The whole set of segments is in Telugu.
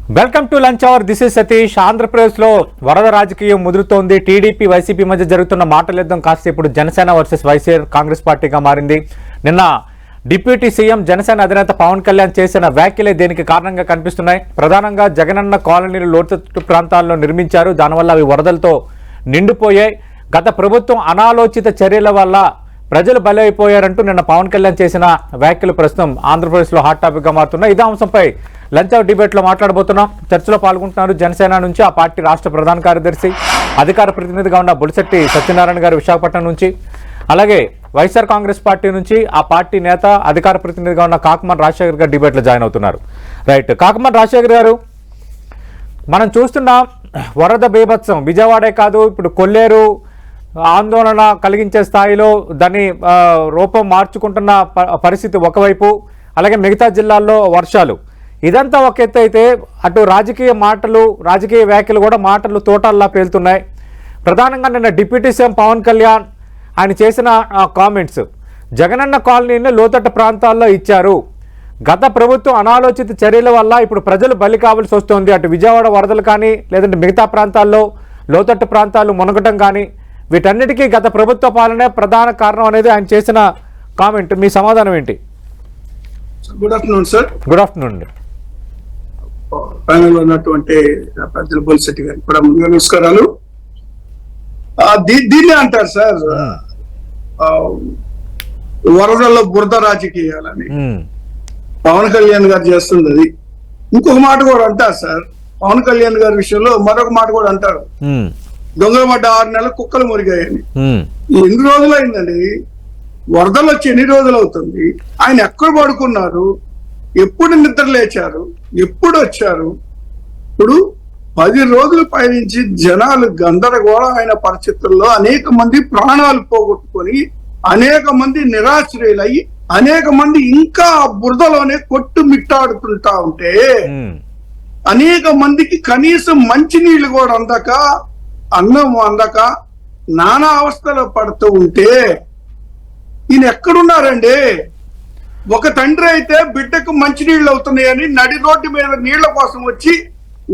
Welcome to lunch hour. This is Satish. ఆంధ్రప్రదేశ్లో వరద రాజకీయం ముదురుతోంది. టీడీపీ వైసీపీ మధ్య జరుగుతున్న మాటల యుద్ధం కాస్త ఇప్పుడు జనసేన వర్సెస్ వైసీఆర్ కాంగ్రెస్ పార్టీగా మారింది. నిన్న డిప్యూటీ సీఎం జనసేన అధినేత పవన్ కళ్యాణ్ చేసిన వ్యాఖ్యలే దీనికి కారణంగా కనిపిస్తున్నాయి. ప్రధానంగా జగనన్న కాలనీలు లోతట్టు ప్రాంతాల్లో నిర్మించారు, దానివల్ల అవి వరదలతో నిండిపోయాయి. గత ప్రభుత్వం అనాలోచిత చర్యల వల్ల ప్రజలు బలైపోయారంటూ నిన్న పవన్ కళ్యాణ్ చేసిన వ్యాఖ్యలు ప్రస్తుతం ఆంధ్రప్రదేశ్లో హాట్ టాపిక్గా మారుతున్నాయి. ఇదే అంశంపై లంచ్ అవర్ డిబేట్లో మాట్లాడబోతున్నాం. చర్చలో పాల్గొంటున్నారు జనసేన నుంచి ఆ పార్టీ రాష్ట్ర ప్రధాన కార్యదర్శి, అధికార ప్రతినిధిగా ఉన్న బొలిశెట్టి సత్యనారాయణ గారు విశాఖపట్నం నుంచి, అలాగే వైఎస్ఆర్ కాంగ్రెస్ పార్టీ నుంచి ఆ పార్టీ నేత, అధికార ప్రతినిధిగా ఉన్న కాకమన్ రాజశేఖర్ గారు డిబేట్లో జాయిన్ అవుతున్నారు. రైట్, కాకమన్ రాజశేఖర్ గారు, మనం చూస్తున్నాం వరద బీభత్సం విజయవాడే కాదు, ఇప్పుడు కొల్లేరు ఆందోళన కలిగించే స్థాయిలో దాన్ని రూపం మార్చుకుంటున్న పరిస్థితి ఒకవైపు, అలాగే మిగతా జిల్లాల్లో వర్షాలు. ఇదంతా ఒక ఎత్తు అయితే అటు రాజకీయ వ్యాఖ్యలు కూడా మాటలు తోటల్లా పేలుతున్నాయి. ప్రధానంగా నిన్న డిప్యూటీ సీఎం పవన్ కళ్యాణ్ ఆయన చేసిన కామెంట్స్, జగనన్న కాలనీని లోతట్టు ప్రాంతాల్లో ఇచ్చారు, గత ప్రభుత్వం అనాలోచిత చర్యల వల్ల ఇప్పుడు ప్రజలు బలి కావాల్సి వస్తుంది, అటు విజయవాడ వరదలు కానీ లేదంటే మిగతా ప్రాంతాల్లో లోతట్టు ప్రాంతాలు మునగటం కానీ, వీటన్నిటికీ గత ప్రభుత్వ పాలనే ప్రధాన కారణం అనేది ఆయన చేసిన కామెంట్. మీ సమాధానం ఏంటి? Good afternoon sir. Good afternoon. Panel ఉన్నటువంటి పెద్దల బొలిశెట్టి గారికి కూడా ముందుగా నమస్కారాలు. దీన్ని అంటారు సార్ వరదల్లో బురద రాజకీయాలని పవన్ కళ్యాణ్ గారు చేస్తుంది. అది ఇంకొక మాట కూడా అంటారు సార్, పవన్ కళ్యాణ్ గారి విషయంలో మరొక మాట కూడా అంటారు, దొంగల పడ్డ 6 నెలలు కుక్కలు మురిగాయని. ఎన్ని రోజులు అయిందండి వరదలు వచ్చి? ఎన్ని రోజులు అవుతుంది? ఆయన ఎక్కడ పడుకున్నారు? ఎప్పుడు నిద్ర లేచారు? ఎప్పుడు వచ్చారు? ఇప్పుడు 10 రోజుల పైనుంచి జనాలు గందరగోళమైన పరిస్థితుల్లో అనేక మంది ప్రాణాలు పోగొట్టుకొని, అనేక మంది నిరాశ్రయులయ్యి, అనేక మంది ఇంకా బురదలోనే కొట్టుమిట్టాడుతుంటా ఉంటే, అనేక మందికి కనీసం మంచినీళ్లు కూడా అందక, అన్నం అందక నానా అవస్థలు పడుతూ ఉంటే ఈయన ఎక్కడున్నారండి? ఒక తండ్రి అయితే బిడ్డకు మంచినీళ్ళు అవుతున్నాయని నడి రోడ్డు మీద నీళ్ల కోసం వచ్చి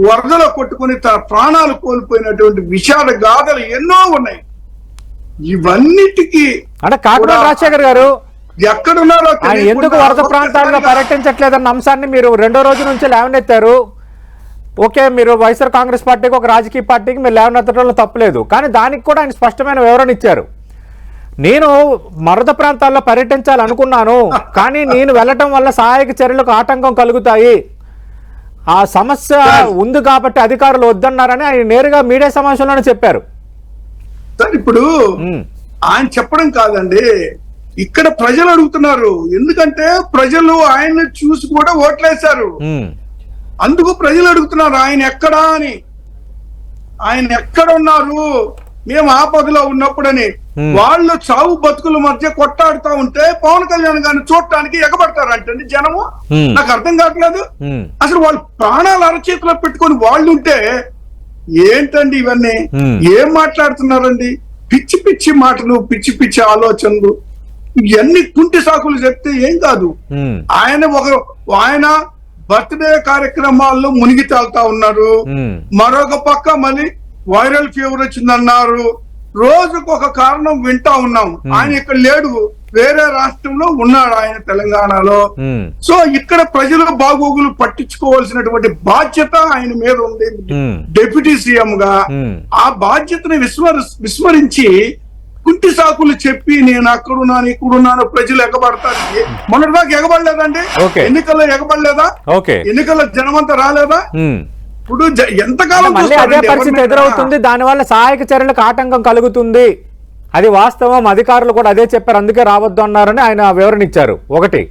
వరదలో కొట్టుకుని తన ప్రాణాలు కోల్పోయినటువంటి విషాద గాథలు ఎన్నో ఉన్నాయి. ఇవన్నిటికీ అంటే కాకమన్ రాజశేఖర్ గారు ఎక్కడున్నారో ఎందుకు వరద ప్రాంతాల్లో పర్యటించట్లేదన్న అంశాన్ని మీరు 2వ రోజు నుంచి లేవనెత్తారు. ఓకే, మీరు వైఎస్ఆర్ కాంగ్రెస్ పార్టీకి ఒక రాజకీయ పార్టీకి మీరు లేవనెత్తడంలో తప్పలేదు, కానీ దానికి కూడా ఆయన స్పష్టమైన వివరణ ఇచ్చారు. నేను వరద ప్రాంతాల్లో పర్యటించాలనుకున్నాను, కానీ నేను వెళ్ళటం వల్ల సహాయక చర్యలకు ఆటంకం కలుగుతాయి, ఆ సమస్య ఉంది కాబట్టి అధికారులు వద్దన్నారని ఆయన నేరుగా మీడియా సమావేశంలోనే చెప్పారు. ఇప్పుడు ఆయన చెప్పడం కాదండి, ఇక్కడ ప్రజలు అడుగుతున్నారు. ఎందుకంటే ప్రజలు ఆయన్ని చూసి కూడా ఓట్లేశారు. అందుకు ప్రజలు అడుగుతున్నారు ఆయన ఎక్కడా అని, ఆయన ఎక్కడున్నారు మేము ఆపదలో ఉన్నప్పుడని. వాళ్ళు చావు బతుకుల మధ్య కొట్టాడుతా ఉంటే పవన్ కళ్యాణ్ గారిని చూడటానికి ఎగబడతారంటండి జనము. నాకు అర్థం కావట్లేదు. అసలు వాళ్ళు ప్రాణాలు అరచేతిలో పెట్టుకొని వాళ్ళు ఉంటే ఏంటండి ఇవన్నీ? ఏం మాట్లాడుతున్నారండి? పిచ్చి పిచ్చి మాటలు, పిచ్చి పిచ్చి ఆలోచనలు, ఇవన్నీ కుంటి సాకులు చెప్తే ఏం కాదు. ఆయన బర్త్డే కార్యక్రమాల్లో మునిగి తేలుతా ఉన్నారు. మరొక పక్క మళ్ళీ వైరల్ ఫీవర్ వచ్చిందన్నారు. రోజుకు ఒక కారణం వింటా ఉన్నాం. ఆయన ఇక్కడ లేడు, వేరే రాష్ట్రంలో ఉన్నాడు ఆయన, తెలంగాణలో. సో ఇక్కడ ప్రజల బాగోగులు పట్టించుకోవాల్సినటువంటి బాధ్యత ఆయన మీద ఉంది డిప్యూటీ సీఎం గా. ఆ బాధ్యతని విస్మరించి కుంటి సాకులు చెప్పి నేను అక్కడున్నాను ఇక్కడున్నాను ప్రజలు ఎగబడతారు. మొన్నటిదాకా ఎగబడలేదండి? ఎన్నికల్లో ఎగబడలేదా? ఎన్నికల్లో జనమంతా రాలేదా? ఇప్పుడు ఎంతకాలం అదే పరిస్థితి ఎదురవుతుంది, దానివల్ల సహాయక చర్యలకు ఆటంకం కలుగుతుంది, అది వాస్తవం. అధికారులు కూడా అదే చెప్పారు, అందుకే రావద్దు అన్నారని ఆయన వివరణ ఇచ్చారు. ఒకటి.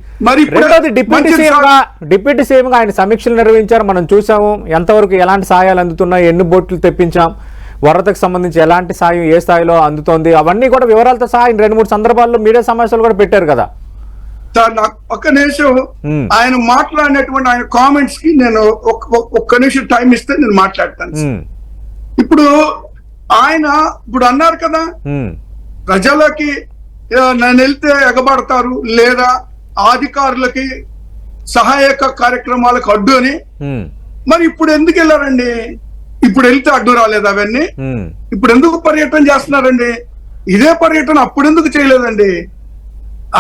రెండోది, డిప్యూటీ సీఎం గా ఆయన సమీక్షలు నిర్వహించారు. మనం చూసాము ఎంతవరకు ఎలాంటి సహాయాలు అందుతున్నాయి, ఎన్ని బోట్లు తెప్పించాం, వరదకు సంబంధించి ఎలాంటి సాయం ఏ స్థాయిలో అందుతోంది, అవన్నీ కూడా వివరాలతో సహా 2-3 సందర్భాల్లో మీడియా సమావేశాలు కూడా పెట్టారు కదా సార్. నాకు ఒక్క నిమిషం ఆయన మాట్లాడినటువంటి ఆయన కామెంట్స్ కి నేను ఒక్క నిమిషం టైం ఇస్తే నేను మాట్లాడతాను. ఇప్పుడు ఆయన అన్నారు కదా, ప్రజలకి నేను వెళ్తే ఎగబడతారు లేదా అధికారులకి సహాయక కార్యక్రమాలకు అడ్డు అని. మరి ఇప్పుడు ఎందుకు వెళ్ళారండి? ఇప్పుడు వెళ్తే అడ్డు రాలేదు అవన్నీ? ఇప్పుడు ఎందుకు పర్యటన చేస్తున్నారండి? ఇదే పర్యటన అప్పుడు ఎందుకు చేయలేదండి?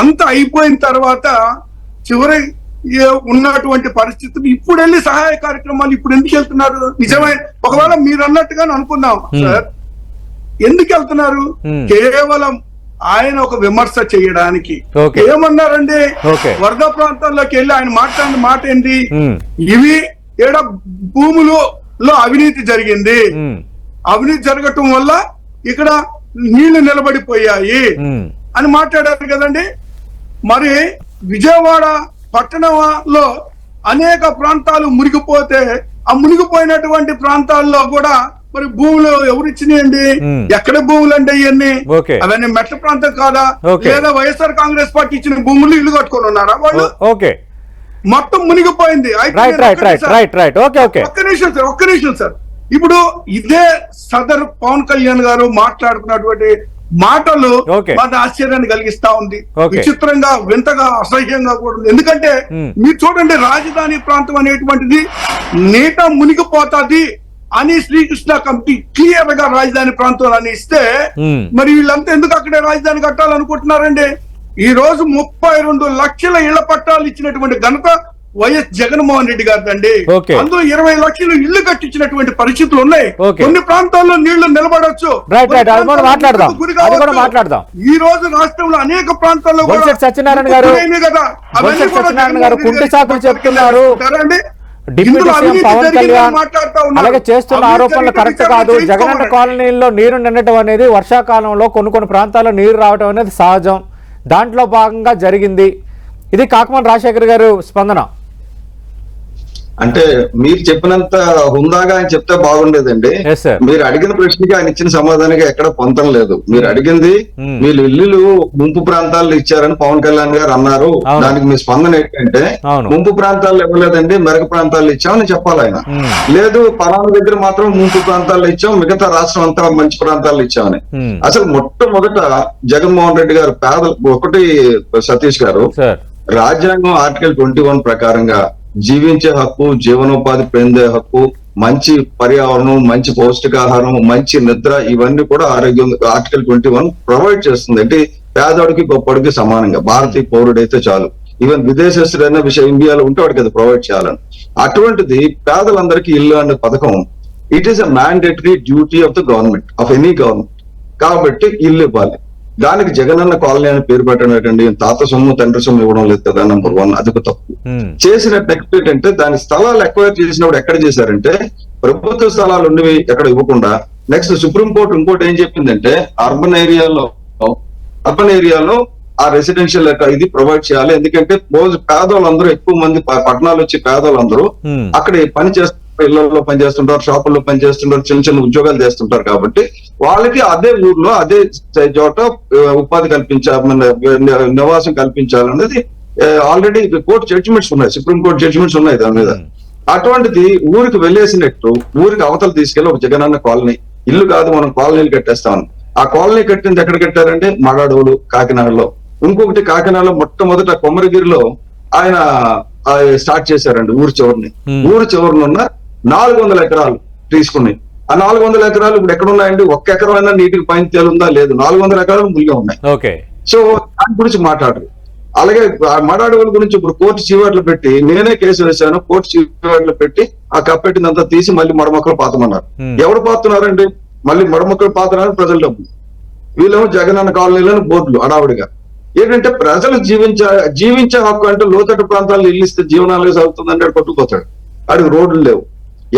అంత అయిపోయిన తర్వాత చివరి ఉన్నటువంటి పరిస్థితులు ఇప్పుడు వెళ్ళి సహాయ కార్యక్రమాలు ఇప్పుడు ఎందుకు వెళ్తున్నారు? నిజమే, ఒకవేళ మీరు అన్నట్టుగానే అనుకుందాం సార్, ఎందుకు వెళ్తున్నారు? కేవలం ఆయన ఒక విమర్శ చేయడానికి. ఏమన్నారండి? వరద ప్రాంతాల్లోకి వెళ్ళి ఆయన మాట్లాడిన మాట ఏంటి? ఇవి ఏడ భూములలో అవినీతి జరిగింది, అవినీతి జరగటం వల్ల ఇక్కడ నీళ్లు నిలబడిపోయాయి అని మాట్లాడారు కదండి. మరి విజయవాడ పట్టణంలో అనేక ప్రాంతాలు మునిగిపోతే ఆ మునిగిపోయినటువంటి ప్రాంతాల్లో కూడా మరి భూములు ఎవరు ఇచ్చినాయండి? ఎక్కడ భూములు అండి ఇవన్నీ? అవన్నీ మెట్ల ప్రాంతం కాదా? లేదా వైఎస్ఆర్ కాంగ్రెస్ పార్టీ ఇచ్చిన భూములు ఇల్లు కట్టుకొని ఉన్నారా వాళ్ళు? మొత్తం మునిగిపోయింది. ఒక్క నిమిషం సార్, ఇప్పుడు ఇదే సదర్ పవన్ కళ్యాణ్ గారు మాట్లాడుతున్నటువంటి మాటలు మాకు ఆశ్చర్యాన్ని కలిగిస్తా ఉంది. విచిత్రంగా, వింతగా, అసహ్యంగా కూడా ఉంది. ఎందుకంటే మీరు చూడండి, రాజధాని ప్రాంతం అనేటువంటిది నీట మునిగిపోతాది అని శ్రీకృష్ణ కమిటీ క్లియర్ గా రాజధాని ప్రాంతం అని ఇస్తే మరి వీళ్ళంతా ఎందుకు అక్కడే రాజధాని కట్టాలనుకుంటున్నారండి? ఈ రోజు 32 లక్షల ఇళ్ల పట్టాలు ఇచ్చినటువంటి ఘనత వైఎస్ జగన్మోహన్ రెడ్డి గారిదండి. అందులో 20 లక్షలు ఇళ్లు కట్టించినటువంటి పరిస్థితులు ఉన్నాయి. కొన్ని ప్రాంతాల్లో నీళ్లు నిలబడొచ్చు. ఈ రోజు రాష్ట్రంలో అనేక ప్రాంతాల్లో సత్యనారాయణ గారు కుంటి సాకులు చెప్తున్నారు. డిప్యూటీ సీఎం పవన్ కళ్యాణ్ అలాగే చేస్తున్న ఆరోపణలు కరెక్ట్ కాదు. జగనన్న కాలనీల్లో నీరు నిండటం అనేది వర్షాకాలంలో కొన్ని ప్రాంతాల్లో నీరు రావడం అనేది సహజం, దాంట్లో భాగంగా జరిగింది. ఇది కాకమన్ రాజశేఖర్ గారు స్పందన. అంటే మీరు చెప్పినంత హుందాగా ఆయన చెప్తే బాగుండేదండి. మీరు అడిగిన ప్రశ్నకి ఆయన ఇచ్చిన సమాధానంగా ఎక్కడ పొందం లేదు. మీరు అడిగింది మీరు ఇల్లు ముంపు ప్రాంతాల్లో ఇచ్చారని పవన్ కళ్యాణ్ గారు అన్నారు. దానికి మీ స్పందన ఏంటంటే ముంపు ప్రాంతాల్లో ఇవ్వలేదండి, మెరక ప్రాంతాల్లో ఇచ్చామని చెప్పాలి ఆయన. లేదు పలానా దగ్గర మాత్రం ముంపు ప్రాంతాల్లో ఇచ్చాం, మిగతా రాష్ట్రం అంతా మంచి ప్రాంతాల్లో ఇచ్చామని. అసలు మొట్టమొదట జగన్మోహన్ రెడ్డి గారు ఒకటి సతీష్ గారు, రాజ్యాంగం ఆర్టికల్ 21 ప్రకారంగా జీవించే హక్కు, జీవనోపాధి పొందే హక్కు, మంచి పర్యావరణం, మంచి పౌష్టికాహారం, మంచి నిద్ర, ఇవన్నీ కూడా ఆరోగ్యం ఆర్టికల్ 21 ప్రొవైడ్ చేస్తుంది. అంటే పేదవాడికి గొప్పడికి సమానంగా భారతీయ పౌరుడైతే చాలు, ఈవెన్ విదేశస్తుడైన విషయం ఇండియాలో ఉంటే వాడికి అది ప్రొవైడ్ చేయాలని. అటువంటిది పేదలందరికీ ఇల్లు అనే పథకం it is a mandatory duty of the government, of any government. కాబట్టి ఇల్లు ఇవ్వాలి. దానికి జగనన్న కాలనీ అని పేరు పెట్టడం, తాత సొమ్ము తండ్రి సొమ్ము ఇవ్వడం లేదు కదా, నెంబర్ 1. అది ఒక తప్పు. చేసిన నెక్స్ట్ ఏంటంటే దాని స్థలాలు ఎక్వైర్ చేసినప్పుడు ఎక్కడ చేశారంటే ప్రభుత్వ స్థలాలు ఉన్నవి ఎక్కడ ఇవ్వకుండా, నెక్స్ట్ సుప్రీంకోర్టు ఇంకోటి ఏం చెప్పిందంటే అర్బన్ ఏరియాలో ఆ రెసిడెన్షియల్ ఇది ప్రొవైడ్ చేయాలి. ఎందుకంటే పేదవాళ్ళందరూ ఎక్కువ మంది పట్టణాలు వచ్చి పేదవాళ్ళందరూ అక్కడ పని చేస్తారు, ఇళ్లలో పనిచేస్తుంటారు, షాపుల్లో పనిచేస్తుంటారు, చిన్న చిన్న ఉద్యోగాలు చేస్తుంటారు. కాబట్టి వాళ్ళకి అదే ఊర్లో అదే చోట ఉపాధి నివాసం కల్పించాలనేది ఆల్రెడీ కోర్టు జడ్జిమెంట్స్ ఉన్నాయి, సుప్రీంకోర్టు జడ్జిమెంట్స్ ఉన్నాయి దాని మీద. అటువంటిది ఊరికి వెళ్ళేసినట్టు ఊరికి అవతల తీసుకెళ్లి ఒక జగనన్న కాలనీ, ఇల్లు కాదు మనం కాలనీలు కట్టేస్తామని. ఆ కాలనీ కట్టింది ఎక్కడ కట్టారంటే మగాడోలు కాకినాడలో. ఇంకొకటి కాకినాడలో మొట్టమొదట కొమరగిరిలో ఆయన స్టార్ట్ చేశారండి. ఊరు చివరినున్న 400 ఎకరాలు తీసుకున్నాయి. ఆ 400 ఎకరాలు ఇప్పుడు ఎక్కడ ఉన్నాయండి? 1 ఎకరం అయినా నీటికి పైన తేలుందా? లేదు. 400 ఎకరాలు మునిగా ఉన్నాయి. సో దాని గురించి మాట్లాడరు. అలాగే మడాడవుల గురించి ఇప్పుడు కోర్టు చీవాట్లు పెట్టి, నేనే కేసు వేశాను, కోర్టు చీవాట్లు పెట్టి ఆ కప్పెట్టిందంతా తీసి మళ్ళీ మడమక్కలు పాతమన్నారు. ఎవరు పాతున్నారండి? మళ్ళీ మడమక్కలు పాతనారు ప్రజల డబ్బు. వీళ్ళేమో జగనన్న కాలనీలను బోర్డులు అడావుడిగా. ఏంటంటే ప్రజలు జీవించే హక్కు అంటే లోతట్టు ప్రాంతాల్లో ఇల్లు ఇస్తే జీవనాలు సాగుతుందంటే కొట్టుకుపోతాడు. అడిగి రోడ్లు లేవు.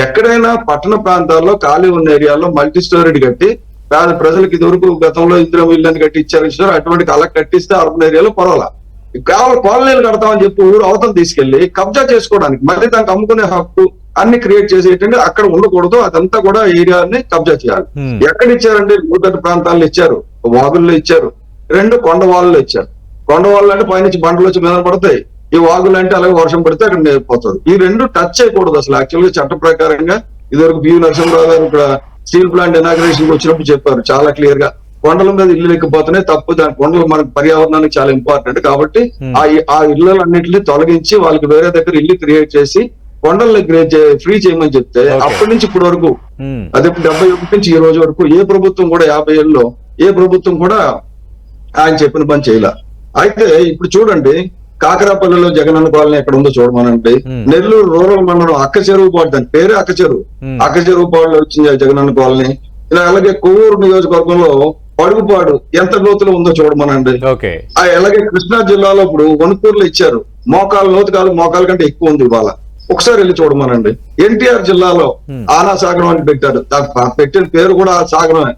ఎక్కడైనా పట్టణ ప్రాంతాల్లో ఖాళీ ఉన్న ఏరియాలో మల్టీ స్టోరీడ్ కట్టి పేద ప్రజలకు ఇదివరకు గతంలో ఇందిరా ఇళ్ళని కట్టి ఇచ్చారు. అటువంటి అలా కట్టిస్తే అర్బన్ ఏరియాలో పర్వాలా. కేవలం కాలనీలు కడతామని చెప్పి ఊరు అవతలు తీసుకెళ్లి కబ్జా చేసుకోవడానికి, మళ్ళీ దానికి అమ్ముకునే హక్కు అన్ని క్రియేట్ చేసేటంటే అక్కడ ఉండకూడదు. అదంతా కూడా ఏరియాని కబ్జా చేయాలి. ఎక్కడ ఇచ్చారంటే లోతట్టు ప్రాంతాల్లో ఇచ్చారు, వాగుల్లో ఇచ్చారు, 2 కొండ వాళ్ళలో ఇచ్చారు. కొండ వాళ్ళు అంటే పైనుంచి బండలు వచ్చి మీద పడతాయి. ఈ వాగులు అంటే అలాగే వర్షం పడితే అక్కడ నేర్పోతుంది. ఈ 2 టచ్ చేయకూడదు అసలు. యాక్చువల్గా చట్ట ప్రకారంగా ఇదివరకు బియు నరసింహరావు గారు ఇక్కడ స్టీల్ ప్లాంట్ ఇనాగ్రేషన్ వచ్చినప్పుడు చెప్పారు చాలా క్లియర్ గా, కొండల మీద ఇల్లు ఎక్కిపోతున్నాయి, తప్పు. దాని కొండలు మనకు పర్యావరణానికి చాలా ఇంపార్టెంట్. కాబట్టి ఆ ఇళ్లన్నింటినీ తొలగించి వాళ్ళకి వేరే దగ్గర ఇల్లు క్రియేట్ చేసి కొండల్ని ఫ్రీ చేయమని చెప్తే Okay. అప్పటి నుంచి ఇప్పటి వరకు ఉమ్, అదే 71 నుంచి ఈ రోజు వరకు ఏ ప్రభుత్వం కూడా 50 ఏళ్ళలో ఏ ప్రభుత్వం కూడా ఆయన చెప్పిన పని చేయలే. అయితే ఇప్పుడు చూడండి, కాకరాపల్లిలో జగనన్న కాలనీ ఎక్కడ ఉందో చూడమనండి. నెల్లూరు రూరల్ మండలం అక్క చెరువు పాడు, దాని పేరే అక్క చెరువు, అక్క చెరువు పాడులో వచ్చింది జగనన్న కాలనీ. ఇలా అలాగే కొవ్వూరు నియోజకవర్గంలో పడుగుపాడు ఎంత లోతులో ఉందో చూడమనండి. ఓకే. అలాగే కృష్ణా జిల్లాలో ఇప్పుడు వణుకూరులో ఇచ్చారు, మోకాలు లోతు కాదు, మోకాల కంటే ఎక్కువ ఉంది ఇవాళ, ఒకసారి వెళ్ళి చూడమనండి. ఎన్టీఆర్ జిల్లాలో ఆనా సాగరం అని పెట్టారు, పెట్టిన పేరు కూడా ఆ సాగరమే,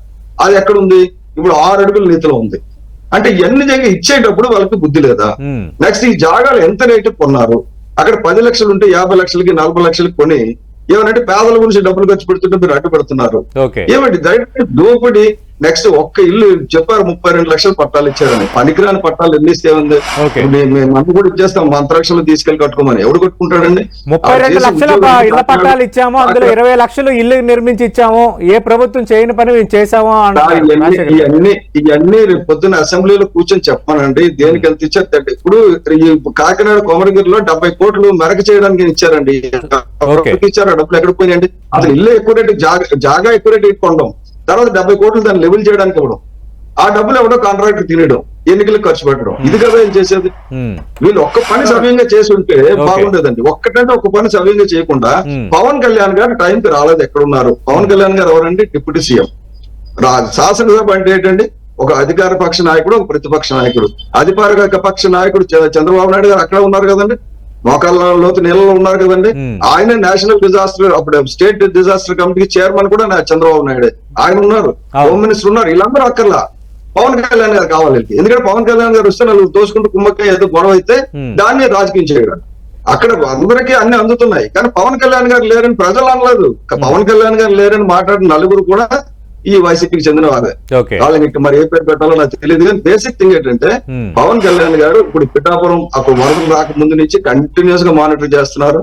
అది ఎక్కడుంది? ఇప్పుడు 6 అడుగుల నీతిలో ఉంది. అంటే ఎన్ని జగ ఇచ్చేటప్పుడు వాళ్ళకి బుద్ధి లేదా? నెక్స్ట్ ఈ జాగాలు ఎంత రేటు కొన్నారు? అక్కడ 10 లక్షలు ఉంటే 50 లక్షలకి 40 లక్షలకి కొని ఏమనంటే పేదల గురించి డబ్బులు ఖర్చు పెడుతుంటే మీరు అడ్డుపడుతున్నారు. ఏమండి దయచేసి దోపిడి. నెక్స్ట్ ఒక్క ఇల్లు చెప్పారు 32 లక్షలు పట్టాలు ఇచ్చారని, పనికిరాని పట్టాలు ఎన్ని ఇస్తే ఉంది? మనం కూడా ఇచ్చేస్తాం 100 లక్షలు తీసుకెళ్లి కట్టుకోమని, ఎవడు కట్టుకుంటాడండి? 32 లక్షల ఇళ్ల పట్టాలు ఇచ్చాము, అందులో 20 లక్షలు ఇల్లు నిర్మించి ఇచ్చాము, ఏ ప్రభుత్వం చేయని పని మేము చేసాము. ఇవన్నీ రేపు పొద్దున్న అసెంబ్లీలో కూర్చొని చెప్పానండి, దేనికి ఎంత ఇచ్చారు. ఇప్పుడు ఈ కాకినాడ కొమరగిరిలో 70 కోట్లు మెరక చేయడానికి ఇచ్చారండి. ఇచ్చారు, డబ్బులు ఎక్కడ పోయినాయండి? అసలు ఇల్లు ఎక్కువ రేటు, జాగా ఎక్కువ రేటు కొనడం, తర్వాత 70 కోట్లు దాన్ని లెవెల్ చేయడానికి ఇవ్వడం, ఆ డబ్బులు ఎవడో కాంట్రాక్టర్ తినడం, ఎన్నికలకు ఖర్చు పెట్టడం, ఇది కదా ఏం చేసేది? వీళ్ళు ఒక్క పని సవ్యంగా చేసి ఉంటే బాగుండేదండి. ఒక్కటంటే ఒక్క పని సవ్యంగా చేయకుండా పవన్ కళ్యాణ్ గారు టైంకి రాలేదు. ఎక్కడున్నారు పవన్ కళ్యాణ్ గారు? ఎవరండి? Deputy CM. శాసనసభ అంటే ఏంటండి? ఒక అధికార పక్ష నాయకుడు, ఒక ప్రతిపక్ష నాయకుడు. అధికార పక్ష నాయకుడు చంద్రబాబు నాయుడు గారు అక్కడ ఉన్నారు కదండి, మోకాళ్ళ లోతు నీళ్ళలో ఉన్నారు కదండి. ఆయన నేషనల్ డిజాస్టర్, అప్పుడు స్టేట్ డిజాస్టర్ కమిటీకి చైర్మన్ కూడా చంద్రబాబు నాయుడు, ఆయన ఉన్నారు, హోమ్ మినిస్టర్ ఉన్నారు. వీళ్ళందరూ అక్కర్లా, పవన్ కళ్యాణ్ గారు కావాలి. ఎందుకంటే పవన్ కళ్యాణ్ గారు వస్తే నలుగురు తోసుకుంటూ కుమ్మక్క ఏదో గొడవ అయితే దాన్ని రాజకీయం చేయడం. అక్కడ అందరికీ అన్ని అందుతున్నాయి, కానీ పవన్ కళ్యాణ్ గారు లేరని ప్రజలు అనలేదు. పవన్ కళ్యాణ్ గారు లేరని మాట్లాడిన నలుగురు కూడా ఈ వైసీపీకి చెందిన వారే. వాళ్ళకి మరి ఏ పేరు పెట్టాలో నాకు తెలియదు, కానీ బేసిక్ థింగ్ ఏంటంటే పవన్ కళ్యాణ్ గారు ఇప్పుడు పిఠాపురం అక్కడ వరదలు రాకముందు నుంచి కంటిన్యూస్ గా మానిటర్ చేస్తున్నారు.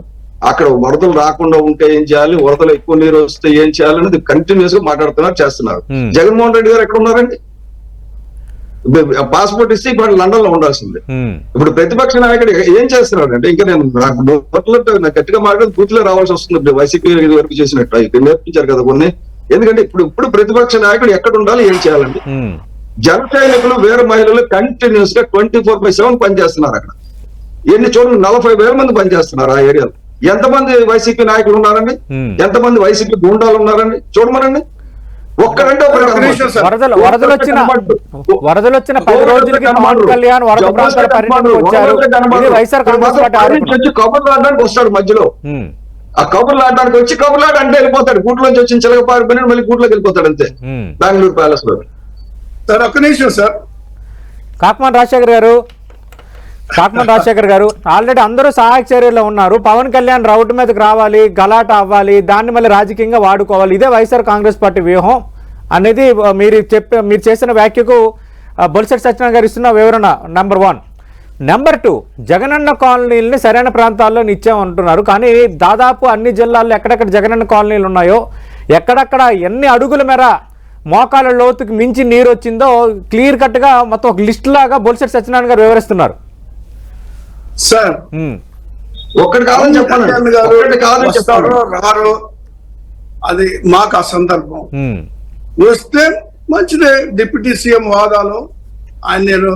అక్కడ వరదలు రాకుండా ఉంటే ఏం చేయాలి, వరదలు ఎక్కువ నీరు వస్తే ఏం చేయాలనేది కంటిన్యూస్ గా మాట్లాడుతున్నారు, చేస్తున్నారు. జగన్మోహన్ రెడ్డి గారు ఎక్కడ ఉన్నారండి? పాస్పోర్ట్ ఇస్తే ఇప్పుడు లండన్ లో ఉండాల్సిందే. ఇప్పుడు ప్రతిపక్ష నాయకుడు ఏం చేస్తున్నాడు అంటే, ఇంకా నేను నాకు గట్టిగా మాట్లాడి బూత్లో రావాల్సి వస్తుంది. వైసీపీ వరకు చేసినట్టు ఇక్కడ నేర్పించారు కదా కొన్ని. ఎందుకంటే ఇప్పుడు ప్రతిపక్ష నాయకుడు ఎక్కడ ఉండాలి, ఏం చేయాలండి? జన సైనికులు వేరే మహిళలు కంటిన్యూస్ గా 24/7 పనిచేస్తున్నారు అక్కడ. ఎన్ని చూడండి, 40,000 మంది పనిచేస్తున్నారు ఆ ఏరియాలో. ఎంతమంది వైసీపీ నాయకులు ఉన్నారండి? ఎంతమంది వైసీపీ గుండాలు ఉన్నారండి? చూడమనండి. ఒక్కరంటే వరదలు వచ్చిన 10 రోజులకి పవన్ కళ్యాణ్ వరద ప్రాంతాల పర్యటనకు వచ్చారు. వైఎస్ఆర్ కాంగ్రెస్ పార్టీ కబుర్లు ఆడడానికి వస్తాడు మధ్యలో. ఆ కబుర్లు ఆడడానికి వచ్చి కబుర్లు అంటే వెళ్ళిపోతాడు. గూట్లోంచి వచ్చిన చిలక పారిపోయినా మళ్ళీ గూట్లోకి వెళ్ళిపోతాడు అంతే, బెంగళూరు ప్యాలెస్ లో. సార్ ఒక్క నిమిషం సార్. కాకమాన్ రాజశేఖర్ గారు ఆల్రెడీ అందరూ సహాయక చర్యల్లో ఉన్నారు. పవన్ కళ్యాణ్ రౌట్ మీదకి రావాలి, గలాట అవ్వాలి, దాన్ని మళ్ళీ రాజకీయంగా వాడుకోవాలి, ఇదే వైఎస్ఆర్ కాంగ్రెస్ పార్టీ వ్యూహం అనేది మీరు చేసిన వ్యాఖ్యకు బొలిశెట్టి సత్యనారాయణ గారు ఇస్తున్న వివరణ నెంబర్ 1. నెంబర్ 2, జగనన్న కాలనీలని సరైన ప్రాంతాల్లో ఇచ్చామంటున్నారు, కానీ దాదాపు అన్ని జిల్లాల్లో ఎక్కడెక్కడ జగనన్న కాలనీలు ఉన్నాయో, ఎక్కడెక్కడ ఎన్ని అడుగుల మేర మోకాల లోతుకి మించి నీరు వచ్చిందో క్లియర్ కట్ గా మొత్తం ఒక లిస్ట్ లాగా బొలిశెట్టి సత్యనారాయణ గారు వివరిస్తున్నారు. సార్ ఒక్కటి కాదని చెప్పారు, రారు, అది మాకు ఆ సందర్భం వస్తే మంచిదే. డిప్యూటీ సీఎం హోదాలో ఆయన నేను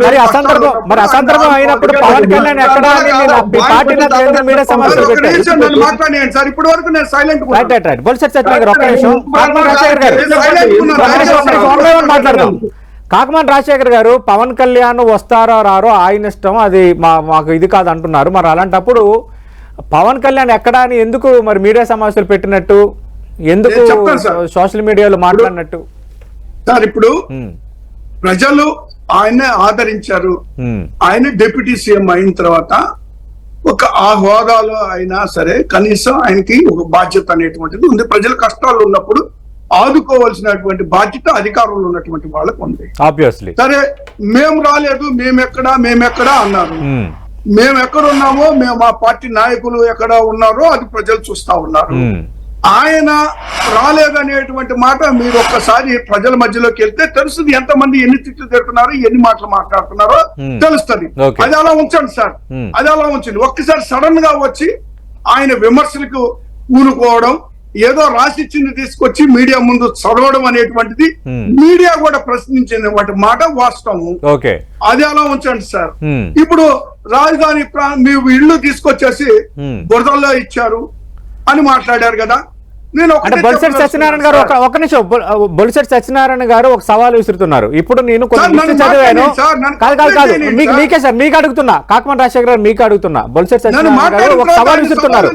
మరి అసందర్భం అయినప్పుడు పవన్ కళ్యాణ్ ఎక్కడ మాట్లాడినాను సార్. ఇప్పటి వరకు నేను సైలెంట్ మాట్లాడదాం. కాకమాన్ రాజశేఖర్ గారు పవన్ కళ్యాణ్ వస్తారో రారో ఆయన ఇష్టం, అది మాకు ఇది కాదు అంటున్నారు. మరి అలాంటప్పుడు పవన్ కళ్యాణ్ ఎక్కడా అని ఎందుకు మరి మీడియా సమావేశాలు పెట్టినట్టు, ఎందుకు సోషల్ మీడియాలో మాట్లాడినట్టు? సార్ ఇప్పుడు ప్రజలు ఆయన్నే ఆదరించారు. ఆయన డిప్యూటీ సీఎం అయిన తర్వాత ఒక ఆ హోదాలో అయినా సరే కనీసం ఆయనకి ఒక బాధ్యత అనేటువంటిది ఉంది. ప్రజల కష్టాలు ఉన్నప్పుడు ఆదుకోవాల్సినటువంటి బాధ్యత అధికారంలో ఉన్నటువంటి వాళ్ళకు ఉంది. సరే మేము రాలేదు, మేమెక్కడా అన్నారు. మేము ఎక్కడ ఉన్నామో, మేము మా పార్టీ నాయకులు ఎక్కడ ఉన్నారో అది ప్రజలు చూస్తా ఉన్నారు. ఆయన రాలేదనేటువంటి మాట మీరు ఒక్కసారి ప్రజల మధ్యలోకి వెళ్తే తెలుస్తుంది, ఎంతమంది ఎన్ని తిట్లు తిడుతున్నారు, ఎన్ని మాటలు మాట్లాడుతున్నారో తెలుస్తుంది. అది అలా ఉంచండి సార్, అది అలా ఉంచండి. ఒక్కసారి సడన్ గా వచ్చి ఆయన విమర్శలకు ఊనుకోవడం, ఏదో రాసిచ్చింది తీసుకొచ్చి మీడియా ముందు చదవడం అనేటువంటిది మీడియా కూడా ప్రశ్నించినటువంటి మాట వాస్తవం. అది అలా ఉంచండి సార్. ఇప్పుడు రాజధాని మీ ఇల్లు తీసుకొచ్చేసి బురదల్లో ఇచ్చారు అని మాట్లాడారు కదా. నేను బొలిశెట్టి సత్యనారాయణ గారు ఒక నిమిషం, బొలిశెట్టి సత్యనారాయణ గారు ఒక సవాల్ విసురుతున్నారు. ఇప్పుడు నేను చదివాను, కాదు మీకే సార్, మీకు అడుగుతున్నా, కాకమన్ రాజశేఖర్ గారు మీకు అడుగుతున్నా, బొలిశెట్టి సత్యనారాయణ గారు ఒక సవాల్ విసురుతున్నారు,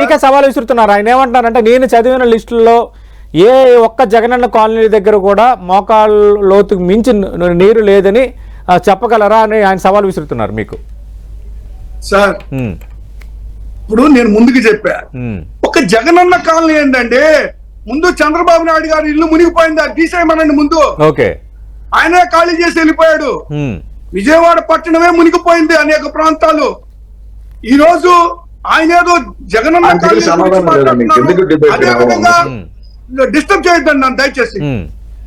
మీకే సవాల్ విసురుతున్నారు. ఆయన ఏమంటున్నారంటే, నేను చదివిన లిస్టుల్లో ఏ ఒక్క జగనన్న కాలనీ దగ్గర కూడా మోకాళ్ళ లోతుకు మించి నీరు లేదని చెప్పగలరా అని ఆయన సవాల్ విసురుతున్నారు మీకు. సార్ ఇప్పుడు నేను ముందుకు చెప్పా, ఒక జగనన్న కాలనీ ఏంటంటే ముందు చంద్రబాబు నాయుడు గారు ఇల్లు మునిగిపోయింది, అది తీసేయమనండి ముందు. ఆయనే ఖాళీ చేసి వెళ్ళిపోయాడు. విజయవాడ పట్టణమే మునిగిపోయింది, అనేక ప్రాంతాలు. ఈ రోజు ఆయన ఏదో జగనన్న కాలనీ అదే విధంగా డిస్టర్బ్ చేయొద్దండి నన్ను దయచేసి.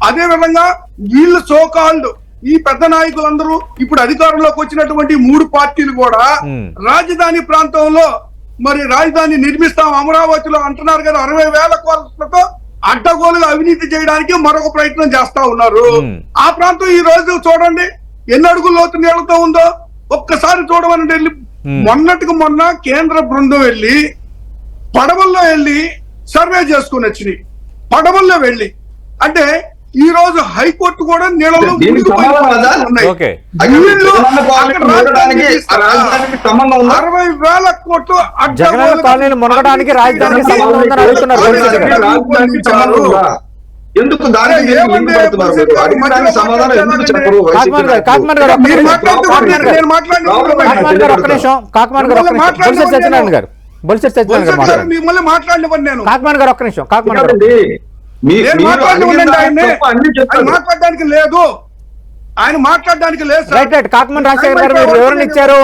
అదే విధంగా వీళ్ళు సోకాల్డ్ ఈ పెద్ద నాయకులందరూ ఇప్పుడు అధికారంలోకి వచ్చినటువంటి 3 పార్టీలు కూడా రాజధాని ప్రాంతంలో మరి రాజధాని నిర్మిస్తాం అమరావతిలో అంటున్నారు కదా, 60,000 కోట్లతో అడ్డగోలుగా అవినీతి చేయడానికి మరొక ప్రయత్నం చేస్తా ఉన్నారు. ఆ ప్రాంతం ఈ రోజు చూడండి ఎన్ని అడుగుల లోతు నీళ్లతో ఉందో ఒక్కసారి చూడమని వెళ్ళి, మొన్నటికి మొన్న కేంద్ర బృందం వెళ్ళి పడవల్లో వెళ్ళి సర్వే చేసుకుని వచ్చినాయి. పడవల్లో వెళ్ళి అంటే ఈ రోజు హైకోర్టు కూడా నీళ్ళలో 60,000 కోట్లు మునగడానికి రాజధానికి ఎందుకు దానికి సమాధానం ఎందుకు చెప్పరు? మిమ్మల్ని మాట్లాడినవ్వండి నేను. కాకమాన్ గారు ఒక్క నిమిషం, కాకమాన్ గారు మాట్లాడడానికి లేదు, ఆయన మాట్లాడడానికి లేదు. కాకమాన్ రాజశేఖర్ గారు మీరు వివరణ ఇచ్చారు.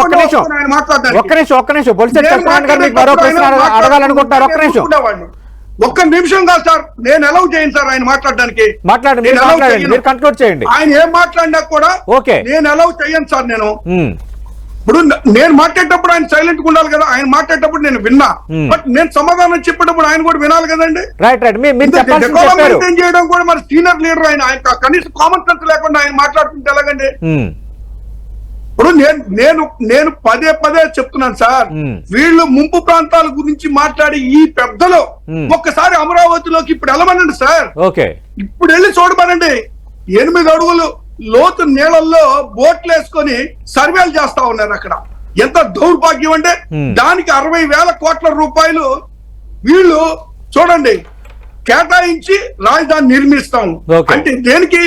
ఒక్క నిమిషం, బొలిశెట్టి సత్యనారాయణ గారు మీకు మరో ప్రశ్న అడగాలనుకుంటారు. ఒక్క నిమిషం కాదు సార్, నేను అలౌ చేయను సార్ ఆయన మాట్లాడడానికి. మాట్లాడండి, మీరు కంక్లూడ్ చేయండి. ఆయన ఏం మాట్లాడినా కూడా నేను అలౌ చేయను సార్. నేను ఇప్పుడు నేను మాట్లాడేటప్పుడు ఆయన సైలెంట్ గా ఉండాలి కదా, ఆయన మాట్లాడేటప్పుడు నేను విన్నా, బట్ నేను సమాధానం చెప్పేటప్పుడు ఆయన కూడా వినాలి కదండి. చేయడం కూడా మరి సీనియర్ లీడర్ ఆయన కనీసం కామన్ సెన్స్ లేకుండా ఆయన మాట్లాడుతుంటే ఎలాగండి? ఇప్పుడు నేను పదే చెప్తున్నాను సార్, వీళ్ళు ముంపు ప్రాంతాల గురించి మాట్లాడి ఈ పెద్దలు ఒక్కసారి అమరావతిలోకి ఇప్పుడు వెళ్ళమనండి సార్, ఇప్పుడు వెళ్ళి చూడమనండి. 8 అడుగులు లోతు నీళ్ళల్లో బోట్లు వేసుకొని సర్వేలు చేస్తా ఉన్నారు అక్కడ. ఎంత దౌర్భాగ్యం అంటే దానికి 60,000 కోట్ల రూపాయలు వీళ్ళు చూడండి కేటాయించి రాజధాని నిర్మిస్తాం అంటే దేనికి?